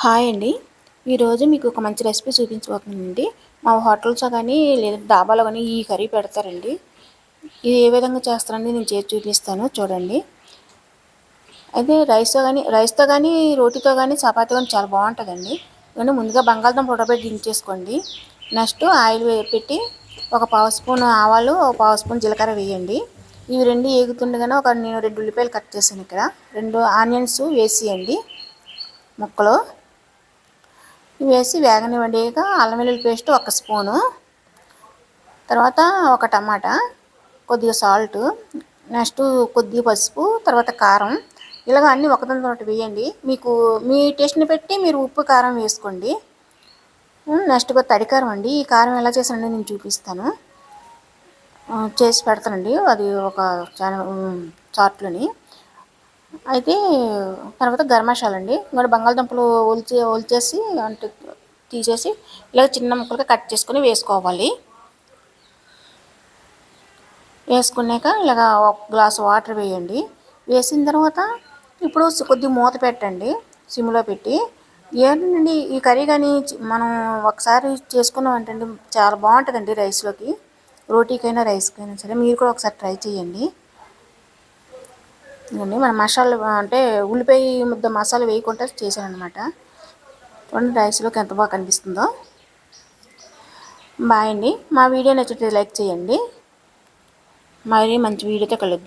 Hi అండి. ఈరోజు మీకు ఒక మంచి రెసిపీ చూపించబోతున్నానండి. మా హోటల్స్‌లో కానీ లేదా డాబాలో కానీ ఈ కర్రీ పెడతారండి. ఇది ఏ విధంగా చేస్తారని నేను చేసి చూపిస్తాను చూడండి. అయితే రైస్‌తో కానీ రోటీతో కానీ చపాతీ కానీ చాలా బాగుంటుందండి. కానీ ముందుగా బంగాళదుంప ఉడకబెట్టి దించేసుకోండి. నెక్స్ట్ ఆయిల్ పెట్టి ఒక పావు స్పూన్ ఆవాలు, ఒక పావు స్పూన్ జీలకర్ర వేయండి. ఇవి రెండు ఏగుతుండగానే నేను 2 ఉల్లిపాయలు కట్ చేశాను ఇక్కడ. 2 ఆనియన్స్ వేసేయండి ముక్కలు. వేసి వేగనివ్వండి. అల్లం వెల్లుల్లి పేస్ట్ 1 స్పూను, తర్వాత ఒక టమాటా, కొద్దిగా సాల్ట్, నెక్స్ట్ కొద్దిగా పసుపు, తర్వాత కారం. ఇలాగ అన్నీ ఒకదాని ఒకటి వేయండి. మీకు మీ టేస్ట్ని పెట్టి మీరు ఉప్పు కారం వేసుకోండి. నెక్స్ట్ తడికారం అండి. ఈ కారం ఎలా చేసానని నేను చూపిస్తాను, చేసి పెడతానండి. అది ఒక చార్ట్లోని. అయితే తర్వాత గరం మసాలా అండి. ఇంకా బంగాళదుంపలు ఒలిచేసి అంటే తీసేసి ఇలా చిన్న ముక్కలుగా కట్ చేసుకొని వేసుకోవాలి. వేసుకున్నాక ఇలాగ 1 గ్లాస్ వాటర్ వేయండి. వేసిన తర్వాత ఇప్పుడు కొద్దిగా మూత పెట్టండి సిమ్లో పెట్టి. ఏంటండి ఈ కర్రీ కానీ మనం ఒకసారి చేసుకున్నాం అంటే చాలా బాగుంటుందండి. రైస్లోకి, రోటీకైనా రైస్కైనా సరే మీరు కూడా ఒకసారి ట్రై చేయండి. ఇదండి మన మసాలా అంటే ఉల్లిపాయ ముద్ద మసాలా వేయకుండా చేశాను అనమాట. చూడండి రైస్లోకి ఎంత బాగా కనిపిస్తుందో. బాయ్ అండి. మా వీడియో నచ్చితే లైక్ చేయండి. మరీ మంచి వీడియోతో కలుద్దాం.